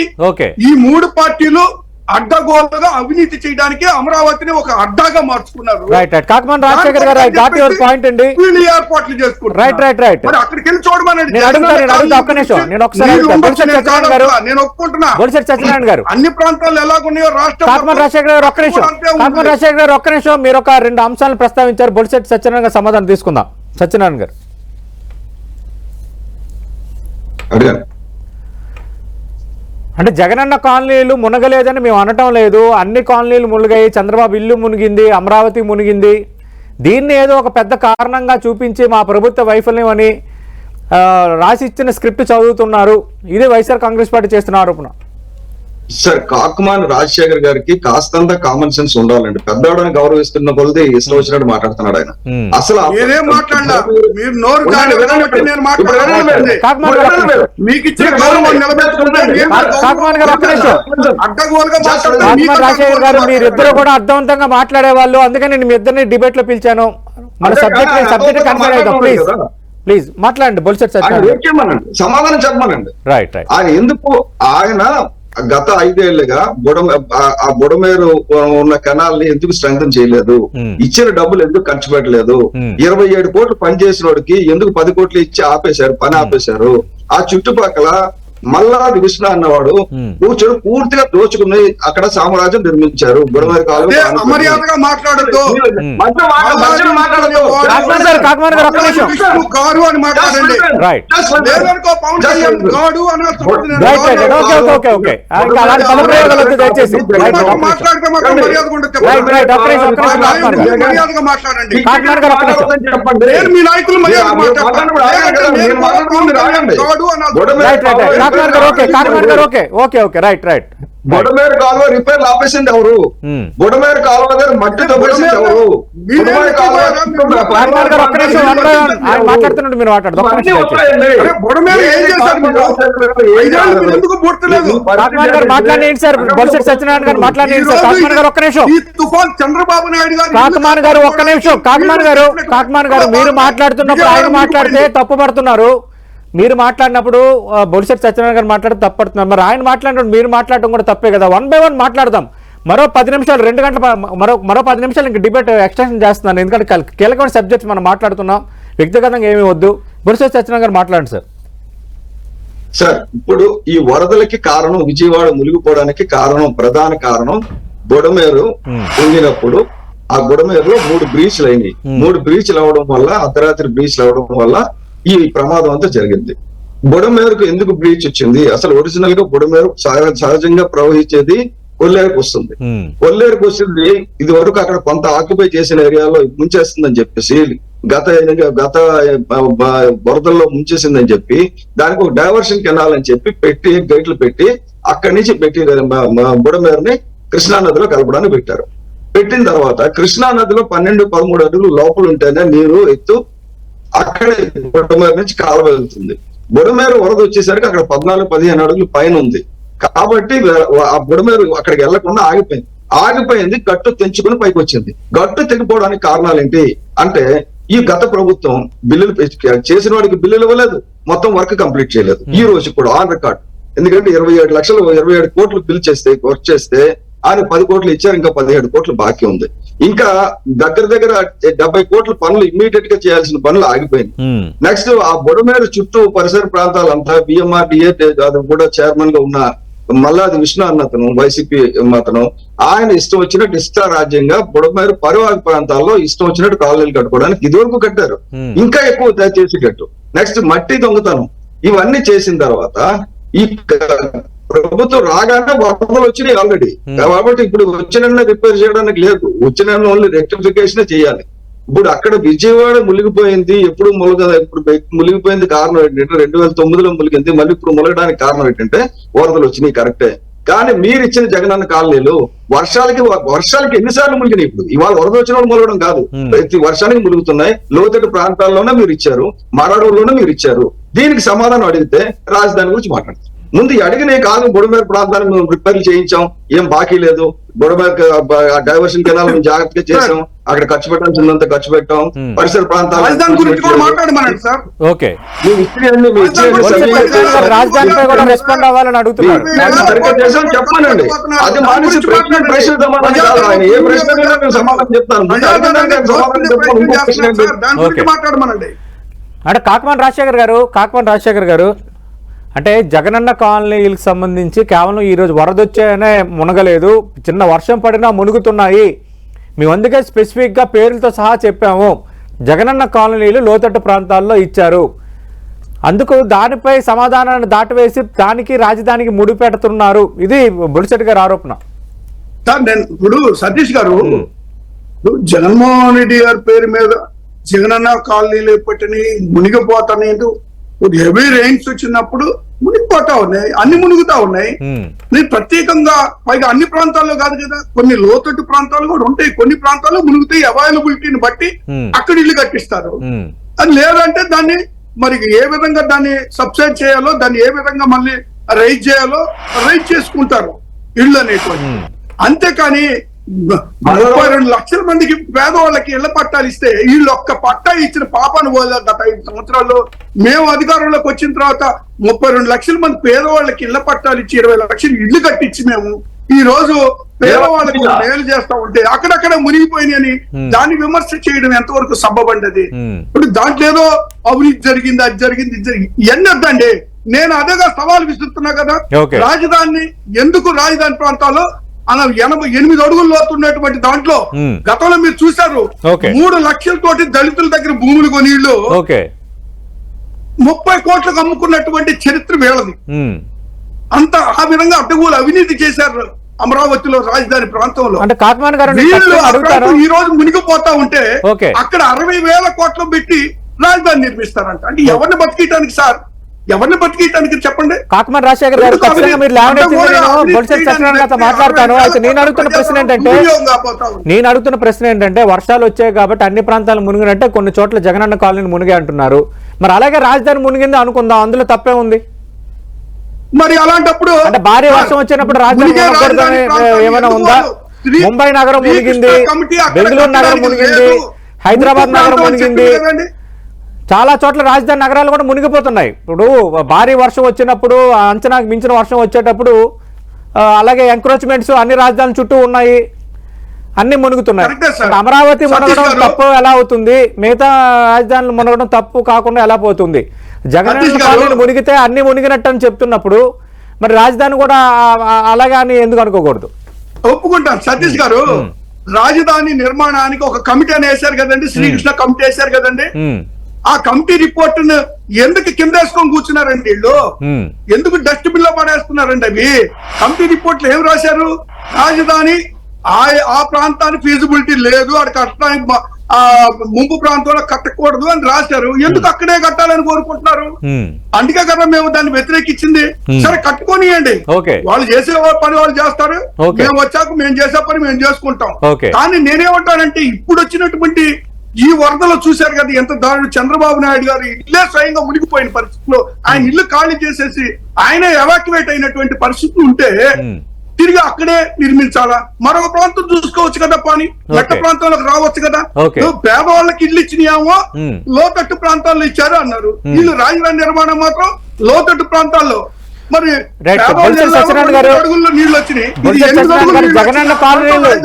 ఈ 3 పార్టీలు అడ్డగోలుగా అవినీతి చేయడానికి అమరావతిని ఒక అడ్డాగా మార్చుకున్నారు. కాకమాన్ రాజశేఖర్ గారు వీళ్ళు ఏర్పాట్లు చేసుకుంటారు. అక్కడికి వెళ్ళి చూడమనండి. నేను ఒప్పుకుంటున్నా అన్ని ప్రాంతాలు ఎలాగున్నాయో రాష్ట్రం. కాకమాన్ రాజశేఖర్ గారు ఒక్క నిమిషం, మీరు ఒక 2 అంశాలను ప్రస్తావించారు. బొలిశెట్టి సత్యనారాయణ గారు సమాధానం తీసుకుందాం. సత్యనారాయణ గారు అంటే జగనన్న కాలనీలు మునగలేదని మేము అనటం లేదు, అన్ని కాలనీలు మునిగాయి, చంద్రబాబు ఇల్లు మునిగింది, అమరావతి మునిగింది. దీన్ని ఏదో ఒక పెద్ద కారణంగా చూపించి మా ప్రభుత్వ వైఫల్యం అని రాసి ఇచ్చిన స్క్రిప్ట్ చదువుతున్నారు. ఇదే వైఎస్ఆర్ కాంగ్రెస్ పార్టీ చేస్తున్న ఆరోపణ. సార్ కాకమాన్ రాజశేఖర్ గారికి కాస్తంత కామన్ సెన్స్ ఉండాలండి. పెద్దవాడని గౌరవిస్తున్న కొలది ఇష్టం వచ్చినట్టు మాట్లాడుతున్నాడు ఆయన. అసలు రాజశేఖర్ గారు మీరిద్దరు కూడా అర్థవంతంగా మాట్లాడే వాళ్ళు, అందుకని నేను మీ ఇద్దరిని డిబేట్ లో పిలిచాను. మన సబ్జెక్ట్ కన్సిడర్ అవుతాం. ప్లీజ్ మాట్లాడండి. బొలిశెట్టి సత్యనారాయణ సమాధానం చెప్పమనండి. రైట్. ఆయన ఎందుకు ఆయన గత 5 ఏళ్లుగా బుడమేరు ఉన్న కెనాల్ ని ఎందుకు స్ట్రెంగ్తన్ చేయలేదు? ఇచ్చిన డబ్బులు ఎందుకు ఖర్చు పెట్టలేదు? 27 కోట్లు పనిచేసిన వాడికి ఎందుకు 10 కోట్లు ఇచ్చి ఆపేశారు, పని ఆపేశారు? ఆ చుట్టుపక్కల మల్లాది విష్ణు అన్నవాడు కూర్చొని పూర్తిగా దోచుకుని అక్కడ సామ్రాజ్యం నిర్మించారు. బుడమేరు కాలం అమర్యాదగా మాట్లాడద్దు. కాకమాన్ గారు ఒక్క నిమిషం. గారు అని మాట్లాడండి. రైట్ లేదనుకో పవన్ కళ్యాణ్ గాడు అని right right okay okay okay okay ఇంకా అలాంటి పదప్రయోగాలు వద్దు దయచేసి. రైట్ మాట్లాడితే మాత్రం మర్యాద ఉండదు. రైట్ రైట్ ఒక్క నిమిషం కాకమాన్ గారు. మర్యాదగా మాట్లాడండి. కాకమాన్ గారు ఒక్క నిమిషం. నేను మీ నాయకులు మర్యాద మాట్లాడతాను. రైట్ రైట్ రైట్ కాకమాన్ గారు ఓకే కాకమాన్ గారు okay okay okay right right. Budameru కాలువ రిపేర్లు ఆపేసింది ఎవరు? బుడమేరు కాలువ దగ్గర మట్టి తవ్వేసింది ఎవరు? బుడమేరు కాలువ కాకమాన్ గారు ఒక్క నిమిషం ఆయన మాట్లాడుతున్నాడు మీరు మాట్లాడదు ఒక్క నిమిషం దయచేసి. బుడమేరు ఏం చేశారు మీరు? 5 ఏళ్ళు మీరు ఎందుకు పూర్తలేదు? కాకమాన్ గారు మాట్లాడేయండి సార్. బొలిశెట్టి సత్యనారాయణ గారు మాట్లాడేయండి సార్. కాకమాన్ గారు ఒక్క నిమిషం. ఈ తుఫాన్ చంద్రబాబు నాయుడు గారు కాకమాన్ గారు ఒక్క నిమిషం. కాకమాన్ గారు మీరు మాట్లాడుతున్నప్పుడు ఆయన మాట్లాడితే తప్పు పడుతున్నారు. మీరు మాట్లాడినప్పుడు బొలిశెట్టి సత్యనారాయణ గారు మాట్లాడితే తప్పు పడుతున్నారు. మరి ఆయన మాట్లాడినప్పుడు మీరు మాట్లాడడం కూడా తప్పే కదా. 1 by 1 మాట్లాడదాం. మరో 10 నిమిషాలు 2 గంటల మరో 10 నిమిషాలు ఇంక డిబేట్ ఎక్స్టెన్షన్ చేస్తున్నాను. ఎందుకంటే కీలకమైన సబ్జెక్ట్స్ మనం మాట్లాడుతున్నాం. వ్యక్తిగతంగా ఏమీ వద్దు. బొలిశెట్టి సత్యనారాయణ గారు మాట్లాడండి సార్. సార్ ఇప్పుడు ఈ వరదలకి కారణం విజయవాడ మునిగిపోవడానికి ప్రధాన కారణం బుడమేరు పొంగినప్పుడు ఆ బుడమేరులో 3 బ్రీచ్లు అయినాయి. 3 బ్రీచ్లు అవడం వల్ల అర్ధరాత్రి బ్రీచ్లు అవడం వల్ల ఈ ప్రమాదం అంతా జరిగింది. బుడమేరుకు ఎందుకు బ్రీచ్ వచ్చింది? అసలు ఒరిజినల్ గా బుడమేరు సహజంగా ప్రవహించేది కొల్లేరుకు వస్తుంది. కొల్లేరుకు వస్తుంది. ఇది వరకు అక్కడ కొంత ఆక్యుపై చేసిన ఏరియాలో ముంచేస్తుందని చెప్పేసి గత వరదల్లో ముంచేసిందని చెప్పి దానికి ఒక డైవర్షన్ కెనాల్ అని చెప్పి పెట్టి గేట్లు పెట్టి అక్కడి నుంచి పెట్టి బుడమేరుని కృష్ణా నదిలో కలపడానికి పెట్టారు. పెట్టిన తర్వాత కృష్ణా నదిలో 12-13 అడుగులు లోపల ఉంటేనే నీరు ఎత్తు అక్కడే బుడమేరు నుంచి కాలువ వెళ్తుంది. బుడమేరు వరద వచ్చేసరికి అక్కడ 14-15 అడుగులు పైన ఉంది కాబట్టి ఆ బుడమేరు అక్కడికి వెళ్లకుండా ఆగిపోయింది. గట్టు తెంచుకుని పైకి వచ్చింది. గట్టు తెగిపోవడానికి కారణాలు ఏంటి అంటే ఈ గత ప్రభుత్వం బిల్లులు చేసిన వాడికి బిల్లులు ఇవ్వలేదు, మొత్తం వర్క్ కంప్లీట్ చేయలేదు. ఈ రోజు కూడా ఆన్ రికార్డ్. ఎందుకంటే 27 కోట్లు బిల్ చేస్తే వర్క్ చేస్తే ఆయన 10 కోట్లు ఇచ్చారు. ఇంకా 17 కోట్లు బాకీ ఉంది. ఇంకా దగ్గర 70 కోట్ల పనులు ఇమ్మీడియట్ గా చేయాల్సిన పనులు ఆగిపోయింది. నెక్స్ట్ ఆ బుడమేరు చుట్టూ పరిసర ప్రాంతాలంతా BMRDA అది కూడా చైర్మన్ గా ఉన్న మల్లాది విష్ణు అన్నతను వైసీపీ అతను ఆయన ఇష్టం వచ్చినట్టు ఇష్టారాజ్యంగా బుడమేరు పరివాహక ప్రాంతాల్లో ఇష్టం వచ్చినట్టు కాలనీలు కట్టుకోవడానికి ఇదివరకు కట్టారు. ఇంకా ఎక్కువ చేసి కట్టు. నెక్స్ట్ మట్టి దొంగతనం ఇవన్నీ చేసిన తర్వాత ఈ ప్రభుత్వం రాగానే వరదలు వచ్చినాయి ఆల్రెడీ. కాబట్టి ఇప్పుడు వచ్చిన రిపేర్ చేయడానికి లేదు, వచ్చిన ఓన్లీ రెక్టిఫికేషన్ చేయాలి. ఇప్పుడు అక్కడ విజయవాడ మునిగిపోయింది. ఇప్పుడు మునిగిపోయింది కారణం ఏంటంటే 2009లో మునిగింది. మళ్ళీ ఇప్పుడు మునగడానికి కారణం ఏంటంటే వరదలు వచ్చినాయి కరెక్టే. కానీ మీరు ఇచ్చిన జగనన్న కాలనీలు వర్షాలకి ఎన్నిసార్లు మునిగినాయి? ఇప్పుడు ఇవాళ వరద వచ్చిన వాళ్ళు మునగడం కాదు, ప్రతి వర్షానికి మునుగుతున్నాయి. లోతట్టు ప్రాంతాల్లోనే మీరు ఇచ్చారు, మరాడూరులోనే మీరు ఇచ్చారు. దీనికి సమాధానం అడిగితే రాజధాని గురించి మాట్లాడతారు. ముందు అడిగినే కాదు బుడమేరు ప్రాంతాన్ని మేము రిపేర్లు చేయించాం, ఏం బాకీ లేదు. బుడమేరు డైవర్షన్ కెనాల్ మేము జాగ్రత్తగా చేసాం, అక్కడ ఖర్చు పెట్టాల్సిందంత ఖర్చు పెట్టాం. పరిసర ప్రాంతాలు చెప్పానండి. అది మానేసి ప్రశ్న సమాధానం ఏ ప్రశ్న సమాధానం చెప్తాను. మాట్లాడమనండి. అంటే కాకమాన్ రాజశేఖర్ గారు అంటే జగనన్న కాలనీలకు సంబంధించి కేవలం ఈరోజు వరద వచ్చాయనే మునగలేదు, చిన్న వర్షం పడినా మునుగుతున్నాయి. మేము అందుకే స్పెసిఫిక్గా పేర్లతో సహా చెప్పాము. జగనన్న కాలనీలు లోతట్టు ప్రాంతాల్లో ఇచ్చారు. అందుకు దానిపై సమాధానాన్ని దాటివేసి దానికి రాజధానికి ముడిపెడుతున్నారు. ఇది బొలిశెట్టి గారి ఆరోపణ. ఇప్పుడు సతీష్ గారు జగన్మోహన్ రెడ్డి గారి పేరు మీద జగనన్న కాలనీలు పెట్టని మునిగిపోతాయి. హెవీ రెయిన్స్ వచ్చినప్పుడు మునిగిపోతా ఉన్నాయి, అన్ని మునుగుతా ఉన్నాయి. నేను ప్రత్యేకంగా పైగా అన్ని ప్రాంతాల్లో కాదు కదా, కొన్ని లోతట్టు ప్రాంతాలు కూడా ఉంటాయి. కొన్ని ప్రాంతాల్లో మునుగుతాయి. అవైలబిలిటీని బట్టి అక్కడ ఇల్లు కట్టిస్తారు. అది లేదంటే దాన్ని మరి ఏ విధంగా దాన్ని సబ్సైడ్ చేయాలో, దాన్ని ఏ విధంగా మళ్ళీ రైజ్ చేయాలో రైజ్ చేసుకుంటారు ఇళ్ళు అనేటువంటి. అంతేకాని 32 లక్షల మందికి పేదవాళ్ళకి ఇళ్ల పట్టాలు ఇస్తే వీళ్ళు ఒక్క పట్టా ఇచ్చిన పాపాను పోలే. గత 5 సంవత్సరాల్లో మేము అధికారంలోకి వచ్చిన తర్వాత 32 లక్షల మంది పేదవాళ్ళకి ఇళ్ల పట్టాలు ఇచ్చి 20 లక్షలు ఇళ్లు కట్టించి మేము ఈ రోజు పేదవాళ్ళకి మేలు చేస్తా ఉంటే అక్కడక్కడ మునిగిపోయినాయని దాన్ని విమర్శ చేయడం ఎంతవరకు సబ్బబండది? ఇప్పుడు దాంట్లో ఏదో అవినీతి జరిగింది, అది జరిగింది, ఇది జరిగింది, ఇవన్నీ వద్దండి. నేను అదేగా సవాల్ విసురుతున్నా కదా. రాజధాని ఎందుకు రాజధాని ప్రాంతాల్లో అలా 88 అడుగుల లోతు ఉన్నటువంటి దాంట్లో గతంలో మీరు చూశారు 3 లక్షలతోటి దళితుల దగ్గర భూములు కొనిళ్ళు 30 కోట్లకు అమ్ముకున్నటువంటి చరిత్ర వీళ్ళది. అంత ఆ విధంగా అడ్డగోలు అవినీతి చేశారు అమరావతిలో, రాజధాని ప్రాంతంలో. అంటే కాకమాన్ గారు ఈ రోజు మునిగిపోతా ఉంటే అక్కడ 60,000 కోట్లు పెట్టి రాజధాని నిర్మిస్తారంట. అంటే ఎవరిని బతికియటానికి సార్, ఎవరిని బతికియటానికి చెప్పండి? కాకమాన్ రాజశేఖర్ గారు ఖచ్చితంగా మీరు మాట్లాడతాను. అయితే నేను అడుగుతున్న ప్రశ్న ఏంటంటే వర్షాలు వచ్చాయి కాబట్టి అన్ని ప్రాంతాలు మునిగినట్టే కొన్ని చోట్ల జగనన్న కాలనీ మునిగే అంటున్నారు. మరి అలాగే రాజధాని మునిగింది అనుకుందాం, అందులో తప్పే ఉంది. మరి అలాంటప్పుడు అంటే భారీ వర్షం వచ్చినప్పుడు రాజధాని ఏమైనా ఉందా? ముంబై నగరం మునిగింది, బెంగళూరు నగరం మునిగింది, హైదరాబాద్ నగరం మునిగింది, చాలా చోట్ల రాజధాని నగరాలు కూడా మునిగిపోతున్నాయి. ఇప్పుడు భారీ వర్షం వచ్చినప్పుడు, అంచనాకు మించిన వర్షం వచ్చేటప్పుడు అలాగే ఎంక్రోచ్మెంట్స్ అన్ని రాజధానుల చుట్టూ ఉన్నాయి, అన్ని మునుగుతున్నాయి. అమరావతి మునగడం తప్పు ఎలా అవుతుంది? మిగతా రాజధానులు మునగడం తప్పు కాకుండా ఎలా పోతుంది? జగనన్న కాలనీ మునిగితే అన్ని మునిగినట్టు అని చెప్తున్నప్పుడు మరి రాజధాని కూడా అలాగే అని ఎందుకు అనుకోకూడదు? ఒప్పుకుంటాను సతీష్ గారు. రాజధాని నిర్మాణానికి ఒక కమిటీ అని వేశారు కదండి, శ్రీకృష్ణ కమిటీ వేశారు కదండి. ఆ కమిటీ రిపోర్ట్ ఎందుకు కింద వేసుకొని కూర్చున్నారండి వీళ్ళు? ఎందుకు డస్ట్బిన్ లో పడేస్తున్నారండి? అవి కమిటీ రిపోర్ట్లు ఏం రాశారు? రాజధాని ఆ ప్రాంతానికి ఫీజిబిలిటీ లేదు, అక్కడ కట్టడానికి ముంపు ప్రాంతంలో కట్టకూడదు అని రాశారు. ఎందుకు అక్కడే కట్టాలని కోరుకుంటున్నారు? అందుకే కదా మేము దాన్ని వ్యతిరేకించింది. సరే కట్టుకోనియండి, వాళ్ళు చేసే పని వాళ్ళు చేస్తారు, మేము వచ్చాక మేము చేసే పని మేము చేసుకుంటాం. కానీ నేనేమంటానంటే ఇప్పుడు వచ్చినటువంటి ఈ వరదలో చూశారు కదా ఎంత దారుణం. చంద్రబాబు నాయుడు గారు ఇల్లే స్వయంగా మునిగిపోయిన పరిస్థితుల్లో ఆయన ఇల్లు ఖాళీ చేసేసి ఆయన ఎవాక్యువేట్ అయినటువంటి పరిస్థితులు ఉంటే తిరిగి అక్కడే నిర్మించాలా? మరొక ప్రాంతం చూసుకోవచ్చు కదా, పని మెట్ట ప్రాంతాలకు రావచ్చు కదా. పేదవాళ్ళకి ఇల్లు ఇచ్చినాయేమో లోతట్టు ప్రాంతాల్లో ఇచ్చారు అన్నారు. ఇల్లు రాజధాని నిర్మాణం మాత్రం లోతట్టు ప్రాంతాల్లో. మరి నీళ్లు వచ్చినాయి.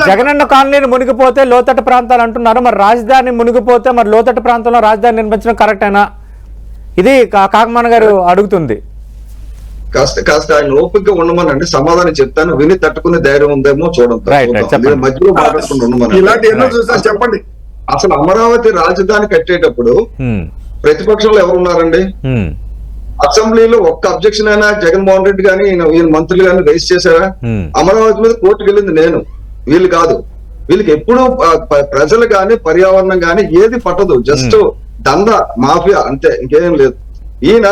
జగనన్న కాలనీలు మునిగిపోతే లోతట్టు ప్రాంతాలు అంటున్నారు. మరి రాజధాని మునిగిపోతే మరి లోతట్టు ప్రాంతంలో రాజధాని నిర్మించడం కరెక్టేనా? ఇది కాకమాన్ గారు అడుగుతుంది. కాస్త ఆయన ఓపిక ఉండమనండి, సమాధానం చెప్తాను. విని తట్టుకునే ధైర్యం ఉందేమో చూడండి, మధ్యలో మాట్లాడుకుంటూ ఉండమని. చెప్పండి. అసలు అమరావతి రాజధాని కట్టేటప్పుడు ప్రతిపక్షంలో ఎవరున్నారండి? అసెంబ్లీలో ఒక్క అబ్జెక్షన్ అయినా జగన్మోహన్ రెడ్డి గాని ఈయన మంత్రులు గాని రైజ్ చేశారా? అమరావతి మీద కోర్టుకు వెళ్ళింది నేను, వీళ్ళు కాదు. వీళ్ళకి ఎప్పుడు ప్రజలు గాని పర్యావరణం గాని ఏది పట్టదు, జస్ట్ దందా మాఫియా అంతే, ఇంకేం లేదు. ఈయన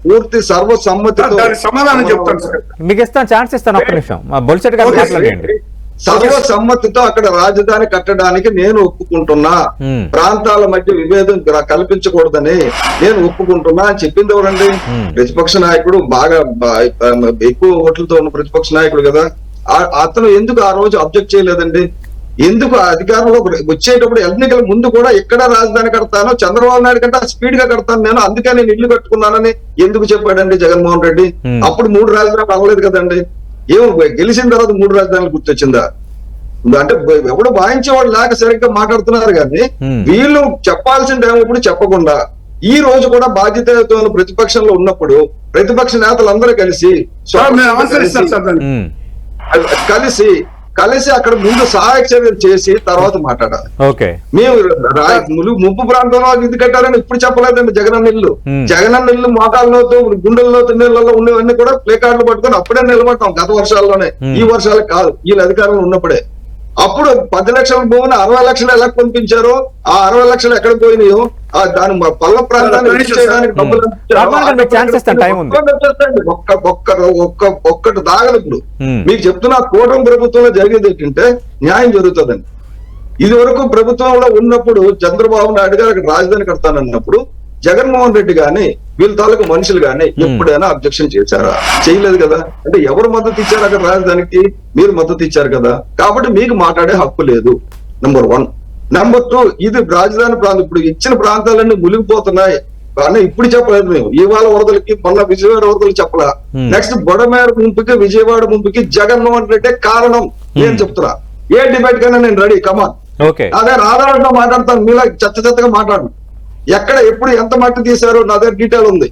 పూర్తి సర్వసమ్మతితో సమాధానం చెప్తాను, మీకు ఇస్తాను, ఛాన్స్ ఇస్తాను, ఒక్క నిమిషం. బొలిశెట్టి గారు మాట్లాడండి. సర్వసమ్మతితో అక్కడ రాజధాని కట్టడానికి నేను ఒప్పుకుంటున్నా, ప్రాంతాల మధ్య విభేదం కల్పించకూడదని నేను ఒప్పుకుంటున్నా అని చెప్పింది ఎవరండి? ప్రతిపక్ష నాయకుడు, బాగా ఎక్కువ ఓట్లతో ఉన్న ప్రతిపక్ష నాయకుడు కదా. అతను ఎందుకు ఆ రోజు అబ్జెక్ట్ చేయలేదండి? ఎందుకు అధికారంలో వచ్చేటప్పుడు ఎన్నికల ముందు కూడా ఎక్కడ రాజధాని కడతానో, చంద్రబాబు నాయుడు కంటే స్పీడ్ గా కడతాను నేను, అందుకే నేను ఇల్లు కట్టుకున్నానని ఎందుకు చెప్పాడండి జగన్మోహన్ రెడ్డి? అప్పుడు 3 రాజధానులు అవ్వలేదు కదండి. ఏమో గెలిచిన తర్వాత 3 రాజధానులు గుర్తొచ్చిందా? అంటే ఎవడు వాయించేవాడు లేక సరిగ్గా మాట్లాడుతున్నారు కానీ వీళ్ళు చెప్పాల్సిన టైం ఇప్పుడు చెప్పకుండా ఈ రోజు కూడా బాధ్యతతో ప్రతిపక్షంలో ఉన్నప్పుడు ప్రతిపక్ష నేతలందరూ కలిసి అక్కడ ముందు సహాయక చర్యలు చేసి తర్వాత మాట్లాడాలి. మేము ముప్పు ప్రాంతంలో ఇది కట్టారని ఇప్పుడు చెప్పలేదండి. జగనన్న ఇల్లు, జగనన్న ఇల్లు మోకాళ్ళలోతో గుండెల్లోతో నీళ్ళలో ఉండేవన్నీ కూడా ప్లే కార్డులు పట్టుకొని అప్పుడే నిలబడతాం. గత వర్షాల్లోనే, ఈ వర్షాలకు కాదు, వీళ్ళు అధికారంలో ఉన్నప్పుడే. అప్పుడు 10 లక్షల భూమిని 60 లక్షలు ఎలా పంపించారో, ఆ 60 లక్షలు ఎక్కడ పోయినాయో దాని పల్ల ప్రాంతాన్ని చేయడానికి డబ్బులు ఒక్కటి దాగదు. ఇప్పుడు మీకు చెప్తున్నా, కూటమి ప్రభుత్వంలో జరిగేది ఏంటంటే న్యాయం జరుగుతుందండి. ఇది వరకు ప్రభుత్వంలో ఉన్నప్పుడు చంద్రబాబు నాయుడు గారు అక్కడ రాజధాని కడతానన్నప్పుడు జగన్మోహన్ రెడ్డి గాని వీళ్ళ తాలూకు మనుషులు గాని ఎప్పుడైనా అబ్జెక్షన్ చేశారా? చేయలేదు కదా. అంటే ఎవరు మద్దతు ఇచ్చారు అక్కడ రాజధానికి? మీరు మద్దతు ఇచ్చారు కదా, కాబట్టి మీకు మాట్లాడే హక్కు లేదు. నెంబర్ 1. నెంబర్ 2, ఇది రాజధాని ప్రాంతం. ఇప్పుడు ఇచ్చిన ప్రాంతాలన్నీ మునిగిపోతున్నాయి అని ఇప్పుడు చెప్పలేదు మేము. ఇవాళ వరదలకి మొన్న విజయవాడ వరదలు చెప్పలా. నెక్స్ట్ బొడమేర ముంపుకి విజయవాడ ముంపుకి జగన్మోహన్ రెడ్డి కారణం నేను చెప్తున్నా. ఏ డిబేట్ కన్నా నేను రెడీ, కమాన్. అదే ఆధారంగా మాట్లాడతాను, మీలా చెత్తగా మాట్లాడను. ఎక్కడ ఎప్పుడు ఎంత మట్టి తీశారో నా దగ్గర డీటెయిల్ ఉంది,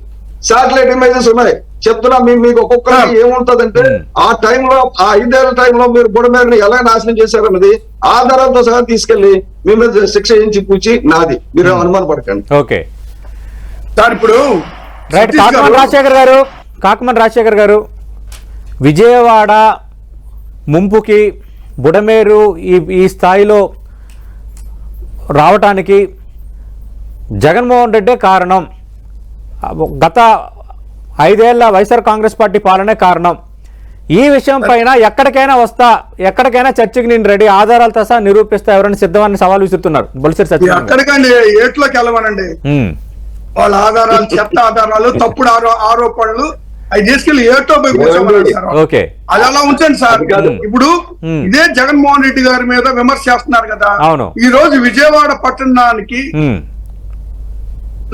శాటిలైట్ ఇమేజెస్ ఉన్నాయి. చెప్తున్నా. మీకు ఒక్కొక్కరికి ఏముంటదంటే ఆ టైంలో ఆ 5 ఏళ్ల టైంలో మీరు బుడమేరుని ఎలా నాశనం చేశారన్నది ఆధారాలతో సహా తీసుకెళ్లి మీ మీద శిక్ష వేయించి పూచి నాది, మీరు అనుమాన పడకండి. ఓకే సార్ ఇప్పుడు రైట్. కాకమన్ రాజశేఖర్ గారు విజయవాడ ముంపుకి బుడమేరు ఈ స్థాయిలో రావటానికి జగన్మోహన్ రెడ్డే కారణం, గత 5 ఏళ్ల వైఎస్ఆర్ కాంగ్రెస్ పార్టీ పాలనే కారణం. ఈ విషయం పైన ఎక్కడికైనా చర్చకి నేను రెడీ, ఆధారాలతో సహా నిరూపిస్తా, ఎవరైనా సిద్ధమని సవాల్ విసురుతున్నారు బొలిశెట్టి సత్యనారాయణ. ఎక్కడికండి ఏట్లోకి వెళ్ళమనండి, వాళ్ళ ఆధారాలు చెత్త ఆధారాలు, తప్పుడు ఆరోపణలు అవి తీసుకెళ్లి ఏటో పోయి కూర్చోమన్నారు. ఓకే అది అలా ఉంచండి సార్. ఇప్పుడు ఇదే జగన్మోహన్ రెడ్డి గారి మీద విమర్శ చేస్తున్నారు కదా. అవును. ఈ రోజు విజయవాడ పట్టణానికి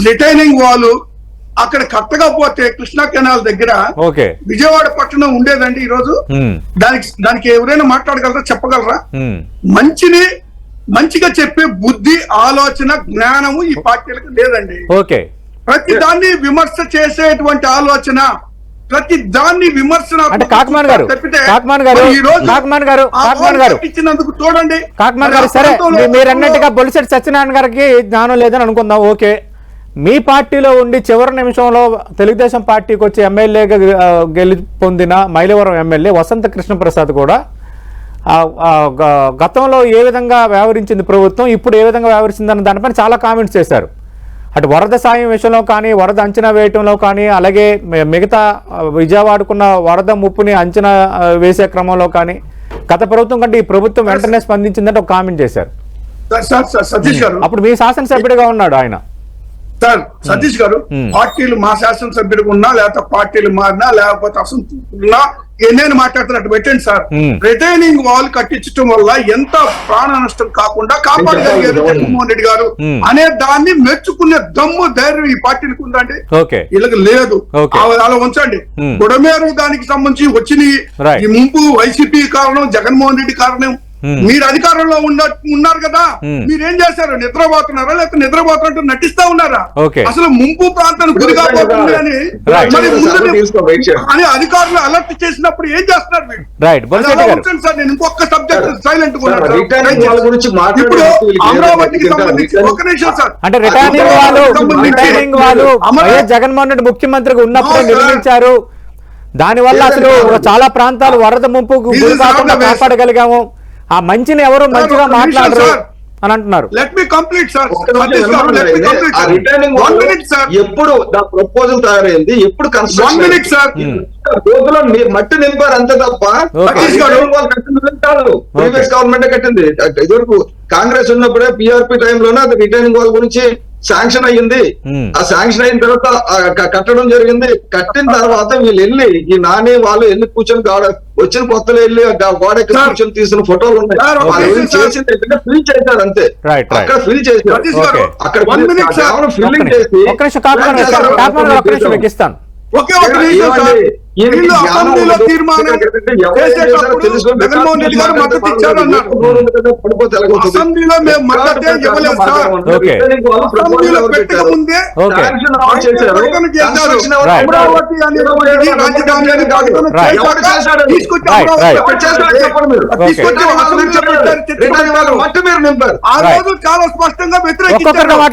రిటైనింగ్ వాల్ అక్కడ కట్టకపోతే కృష్ణా కెనాల్ దగ్గర విజయవాడ పట్టణం ఉండేదండి ఈ రోజు. దానికి ఎవరైనా మాట్లాడగలరా, చెప్పగలరా? మంచిగా చెప్పే బుద్ధి, ఆలోచన, జ్ఞానము ఈ పార్టీలకు లేదండి. ఓకే ప్రతి దాన్ని విమర్శ చేసేటువంటి ఆలోచన, ప్రతి దాన్ని విమర్శన ఇచ్చినందుకు చూడండి. కాకమాన్ గారు సరే, మీరన్నట్టుగా బొలిశెట్టి సత్యనారాయణ గారికి జ్ఞానం లేదని అనుకుందాం. ఓకే, మీ పార్టీలో ఉండి చివరి నిమిషంలో తెలుగుదేశం పార్టీకి వచ్చి ఎమ్మెల్యేగా పొందిన మైలవరం ఎమ్మెల్యే వసంత కృష్ణప్రసాద్ కూడా గతంలో ఏ విధంగా వ్యవహరించింది ప్రభుత్వం, ఇప్పుడు ఏ విధంగా వ్యవహరించిందన్న దానిపైన చాలా కామెంట్స్ చేశారు. అటు వరద సాయం విషయంలో కానీ, వరద అంచనా వేయటంలో కానీ, అలాగే మిగతా విజయవాడకున్న వరద ముప్పుని అంచనా వేసే క్రమంలో కానీ గత ప్రభుత్వం కంటే ఈ ప్రభుత్వం వెంటనే స్పందించిందంటే ఒక కామెంట్ చేశారు. సతీష్ గారు అప్పుడు మీ శాసనసభ్యుడిగా ఉన్నాడు ఆయన. సార్ సతీష్ గారు, పార్టీలు మా శాసనసభ్యుడిగా ఉన్నా, లేకపోతే పార్టీలు మారినా, లేకపోతే అసంతృప్తున్నా ఎన్నైనా మాట్లాడుతున్నట్టు పెట్టండి సార్. రిటైనింగ్ వాల్ కట్టించడం వల్ల ఎంత ప్రాణ నష్టం కాకుండా కాపాడగలిగారు జగన్మోహన్ రెడ్డి గారు అనే దాన్ని మెచ్చుకునే దమ్ము, ధైర్యం ఈ పార్టీలకు ఉందండి. వీళ్ళకి లేదు. అలా ఉంచండి. బుడమేరు దానికి సంబంధించి వచ్చిన ఈ ముంపు వైసీపీ కారణం, జగన్మోహన్ రెడ్డి కారణం. మీరు అధికారంలో ఉన్నారు కదా, మీరేం చేశారు? నిద్రపోతున్నారా, లేకపోతే నిద్రపోతున్నట్టు నటిస్తా ఉన్నారా? అసలు ముంపు ప్రాంతానికి గురి కాబోతుంది అని అధికారులు అలర్ట్ చేసినప్పుడు ఏం చేస్తున్నారు మీరు? సార్ నేను ఇంకొక సబ్జెక్ట్ సైలెంట్ ఇప్పుడు అమరావతికి సంబంధించి ఒక నిమిషం సార్. అంటే రిటైనింగ్ వాళ్ళు జగన్మోహన్ రెడ్డి ముఖ్యమంత్రిగా ఉన్నప్పుడే నిర్మించారు, దానివల్ల అసలు చాలా ప్రాంతాలు వరద ముంపుకు గురి కాకుండా కాపాడగలిగాము, ఆ మంచిని ఎవరు మంచిగా మాట్లాడరు అని అంటున్నారు. Let me complete sir. ఎప్పుడు ప్రపోజల్ తయారైంది, ఎప్పుడు కన్స్ట్రక్షన్ సార్ రోజులో మీరు మట్టి నింపారు అంతే తప్ప ప్రీవియస్ గవర్నమెంట్ కట్టింది. ఇదివరకు కాంగ్రెస్ ఉన్నప్పుడే పిఆర్పి టైంలోనే అది రిటైనింగ్ వాల్ గురించి శాంక్షన్ అయ్యింది. ఆ శాంక్షన్ అయిన తర్వాత కట్టడం జరిగింది. కట్టిన తర్వాత వీళ్ళు వెళ్ళి ఈ నాని వాళ్ళు వెళ్ళి కూర్చొని వచ్చిన కొత్తలో వెళ్ళి గోడ కూర్చొని తీసిన ఫోటోలు ఉన్నాయి. చేసింది ఏంటంటే ఫిల్ చేశారు అంతే. అక్కడ ఫిల్ చేశారు. అక్కడ ఫిల్లింగ్ చేసి ఒకే ఒక నిమిషం సార్. అసెంబ్లీలో తీర్మానం చేసేటప్పుడు జగన్మోహన్ రెడ్డి గారు మద్దతు ఇచ్చారన్నారు. అసెంబ్లీలో మేము మద్దతే ఇవ్వలేదు సార్. అసెంబ్లీలో పెట్టక ముందే అమరావతి అనేది రాజధాని అని తీసుకొచ్చి ఆ రోజు చాలా స్పష్టంగా వ్యతిరేకించారు.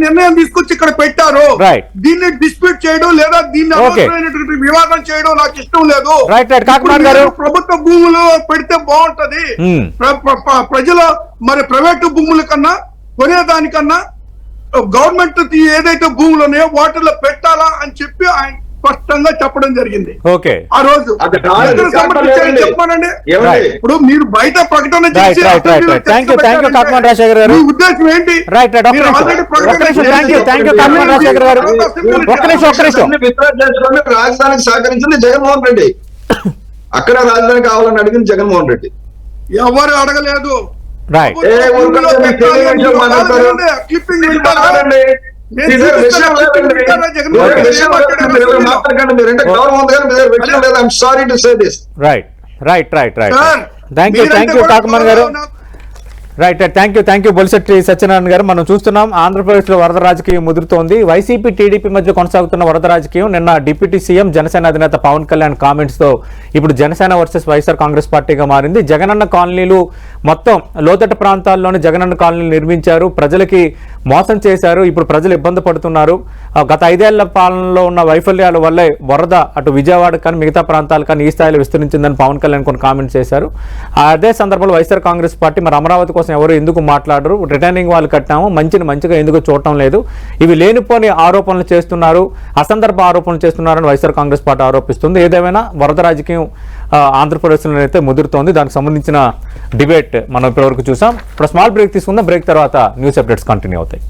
నిర్ణయం తీసుకొచ్చి ఇక్కడ పెట్టారు. దీన్ని డిస్ప్యూట్ చేయడం లేదా దీన్ని వివాదం చేయడం నాకు ఇష్టం లేదు. ప్రభుత్వ భూములు పెడితే బాగుంటది. ప్రజల మరి ప్రైవేటు భూముల కన్నా కొనేదానికన్నా గవర్నమెంట్ ఏదైతే భూములు ఉన్నాయో వాటిలో పెట్టాలా అని చెప్పి ఆయన స్పష్టంగా చెప్పడం జరిగింది. ఆ రోజు చెప్పానండి. ఇప్పుడు మీరు బయట ప్రకటన చేసి ఉద్దేశం ఏంటి? రాజధానికి సహకరించింది జగన్మోహన్ రెడ్డి. అక్కడ రాజధాని కావాలని అడిగింది జగన్మోహన్ రెడ్డి. ఎవరు అడగలేదు. రైట్. థ్యాంక్ యూ కాకమన్ గారు. Right thank you Bolisetti Satyanarayana గారు. మనం చూస్తున్నాం ఆంధ్రప్రదేశ్లో వరద రాజకీయం ముదురుతోంది. వైసీపీ టీడీపీ మధ్య కొనసాగుతున్న వరద రాజకీయం. నిన్న డిప్యూటీ సీఎం జనసేన అధినేత పవన్ కళ్యాణ్ కామెంట్స్ తో ఇప్పుడు జనసేన వర్సెస్ వైఎస్ఆర్ కాంగ్రెస్ పార్టీగా మారింది. జగనన్న కాలనీలు మొత్తం లోతట్టు ప్రాంతాల్లోనే జగనన్న కాలనీలు నిర్మించారు, ప్రజలకి మోసం చేశారు, ఇప్పుడు ప్రజలు ఇబ్బంది పడుతున్నారు. గత 5 ఏళ్ల పాలనలో ఉన్న వైఫల్యాల వల్లే వరద అటు విజయవాడ కానీ మిగతా ప్రాంతాలు కానీ ఈ స్థాయిలో విస్తరించిందని పవన్ కళ్యాణ్ కొన్ని కామెంట్స్ చేశారు. అదే సందర్భంలో వైఎస్ఆర్ కాంగ్రెస్ పార్టీ మరి అమరావతి కోసం ఎవరు ఎందుకు మాట్లాడరు, రిటర్నింగ్ వాళ్ళు కట్టాము, మంచిగా ఎందుకు చూడటం లేదు, ఇవి లేనిపోని ఆరోపణలు చేస్తున్నారు, అసందర్భ ఆరోపణలు చేస్తున్నారని వైఎస్ఆర్ కాంగ్రెస్ పార్టీ ఆరోపిస్తుంది. ఏదేమైనా వరద రాజకీయం ఆంధ్రప్రదేశ్లో అయితే ముదురుతోంది. దానికి సంబంధించిన డిబేట్ మనం ఇప్పటివరకు చూసాం. ఇప్పుడు స్మాల్ బ్రేక్ తీసుకుందాం. బ్రేక్ తర్వాత న్యూస్ అప్డేట్స్ కంటిన్యూ అవుతాయి.